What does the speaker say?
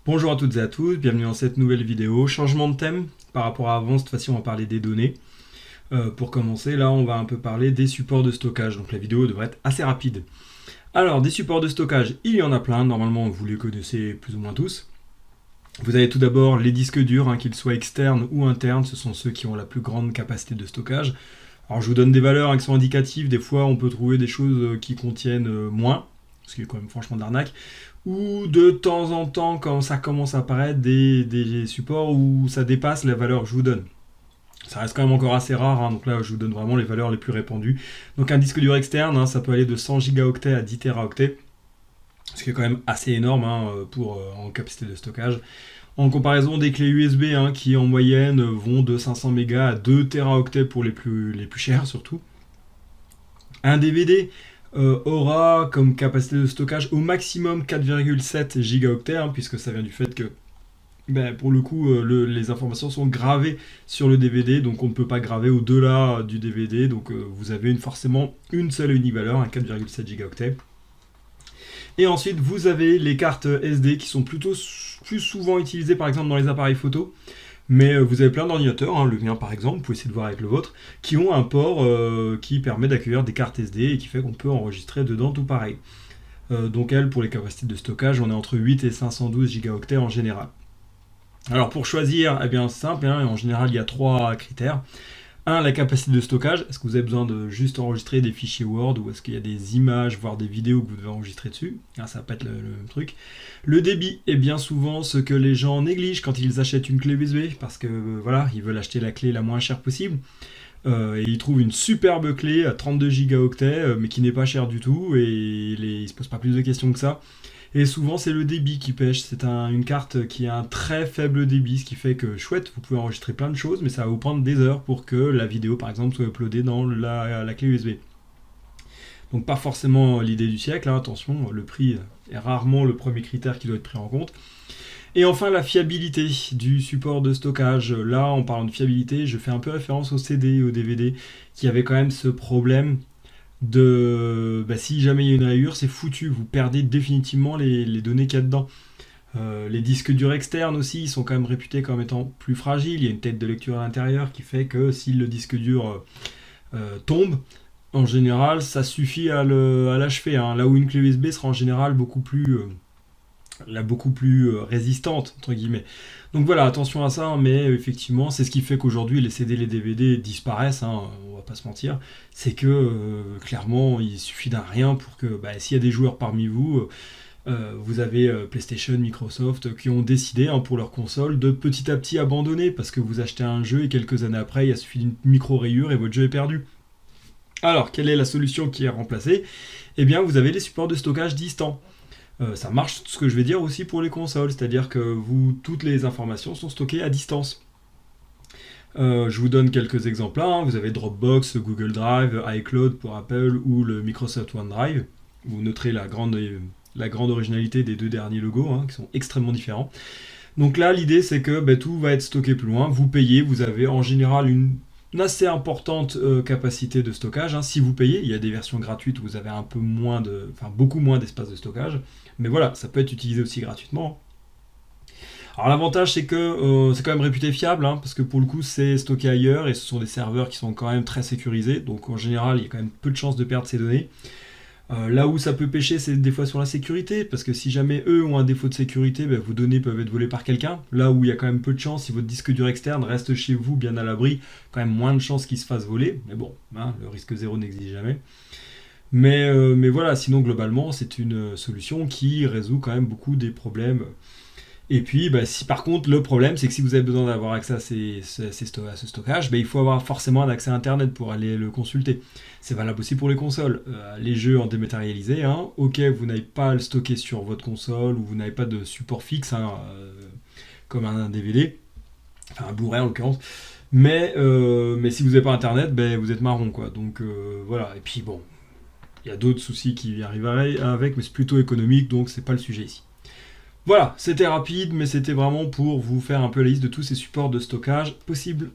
Bonjour à toutes et à tous, bienvenue dans cette nouvelle vidéo. Changement de thème par rapport à avant, cette fois-ci on va parler des données. Pour commencer, là on va un peu parler des supports de stockage, donc la vidéo devrait être assez rapide. Alors, des supports de stockage, il y en a plein, normalement vous les connaissez plus ou moins tous. Vous avez tout d'abord les disques durs, qu'ils soient externes ou internes, ce sont ceux qui ont la plus grande capacité de stockage. Alors je vous donne des valeurs qui sont indicatives, des fois on peut trouver des choses qui contiennent moins, ce qui est quand même franchement de l'arnaque, ou de temps en temps quand ça commence à apparaître des supports où ça dépasse la valeur que je vous donne. Ça reste quand même encore assez rare, donc là je vous donne vraiment les valeurs les plus répandues. Donc un disque dur externe, ça peut aller de 100 gigaoctets à 10 teraoctets, ce qui est quand même assez énorme en capacité de stockage. En comparaison des clés USB qui en moyenne vont de 500 mégas à 2 teraoctets pour les plus chers surtout. Un DVD aura comme capacité de stockage au maximum 4,7 gigaoctets, puisque ça vient du fait que pour le coup les informations sont gravées sur le DVD, donc on ne peut pas graver au-delà du DVD, donc vous avez forcément une seule et unique valeur, 4,7 gigaoctets. Et ensuite vous avez les cartes SD qui sont plutôt plus souvent utilisées par exemple dans les appareils photo. Mais vous avez plein d'ordinateurs, le mien par exemple, vous pouvez essayer de voir avec le vôtre, qui ont un port qui permet d'accueillir des cartes SD et qui fait qu'on peut enregistrer dedans tout pareil. Donc elles, pour les capacités de stockage, on est entre 8 et 512 gigaoctets en général. Alors pour choisir, eh bien c'est simple, en général il y a 3 critères. 1, la capacité de stockage, est-ce que vous avez besoin de juste enregistrer des fichiers Word ou est-ce qu'il y a des images, voire des vidéos que vous devez enregistrer dessus, ça va pas être le truc. Le débit est bien souvent ce que les gens négligent quand ils achètent une clé USB, parce que voilà, ils veulent acheter la clé la moins chère possible, et ils trouvent une superbe clé à 32 gigaoctets, mais qui n'est pas chère du tout, et ils se posent pas plus de questions que ça. Et souvent c'est le débit qui pêche, c'est une carte qui a un très faible débit, ce qui fait que chouette, vous pouvez enregistrer plein de choses, mais ça va vous prendre des heures pour que la vidéo par exemple soit uploadée dans la clé USB. Donc pas forcément l'idée du siècle, attention, le prix est rarement le premier critère qui doit être pris en compte. Et enfin la fiabilité du support de stockage. Là en parlant de fiabilité, je fais un peu référence au CD et au DVD, qui avait quand même ce problème si jamais il y a une rayure, c'est foutu, vous perdez définitivement les données qu'il y a dedans. Les disques durs externes aussi, ils sont quand même réputés comme étant plus fragiles, il y a une tête de lecture à l'intérieur qui fait que si le disque dur tombe, en général ça suffit à l'achever, là où une clé USB sera en général beaucoup plus résistante entre guillemets. Donc voilà, attention à ça, mais effectivement c'est ce qui fait qu'aujourd'hui les CD et les DVD disparaissent, on va pas se mentir. C'est que clairement il suffit d'un rien pour que s'il y a des joueurs parmi vous, vous avez PlayStation, Microsoft qui ont décidé pour leur console de petit à petit abandonner, parce que vous achetez un jeu et quelques années après il suffit d'une micro-rayure et votre jeu est perdu. Alors quelle est la solution qui est remplacée ? Eh bien vous avez les supports de stockage distants. Ça marche, ce que je vais dire aussi pour les consoles, c'est-à-dire que toutes les informations sont stockées à distance. Je vous donne quelques exemples là, vous avez Dropbox, Google Drive, iCloud pour Apple ou le Microsoft OneDrive. Vous noterez la grande originalité des deux derniers logos, qui sont extrêmement différents. Donc là l'idée c'est que tout va être stocké plus loin, vous payez, vous avez en général une assez importante capacité de stockage. Si vous payez, il y a des versions gratuites où vous avez beaucoup moins d'espace de stockage, mais voilà, ça peut être utilisé aussi gratuitement. Alors l'avantage c'est que c'est quand même réputé fiable, parce que pour le coup c'est stocké ailleurs et ce sont des serveurs qui sont quand même très sécurisés, donc en général il y a quand même peu de chances de perdre ces données. Là où ça peut pêcher, c'est des fois sur la sécurité, parce que si jamais eux ont un défaut de sécurité, vos données peuvent être volées par quelqu'un. Là où il y a quand même peu de chances, si votre disque dur externe reste chez vous bien à l'abri, quand même moins de chances qu'il se fasse voler. Mais bon, le risque zéro n'existe jamais. Mais voilà, sinon globalement, c'est une solution qui résout quand même beaucoup des problèmes. Et puis, si par contre, le problème, c'est que si vous avez besoin d'avoir accès à ce stockage, il faut avoir forcément un accès à Internet pour aller le consulter. C'est valable aussi pour les consoles. Les jeux en dématérialisé, ok, vous n'avez pas à le stocker sur votre console, ou vous n'avez pas de support fixe, comme un DVD, enfin un Blu-ray en l'occurrence. Mais si vous n'avez pas Internet, vous êtes marron, quoi. Donc voilà, et puis bon, il y a d'autres soucis qui arrivent avec, mais c'est plutôt économique, donc c'est pas le sujet ici. Voilà, c'était rapide, mais c'était vraiment pour vous faire un peu la liste de tous ces supports de stockage possibles.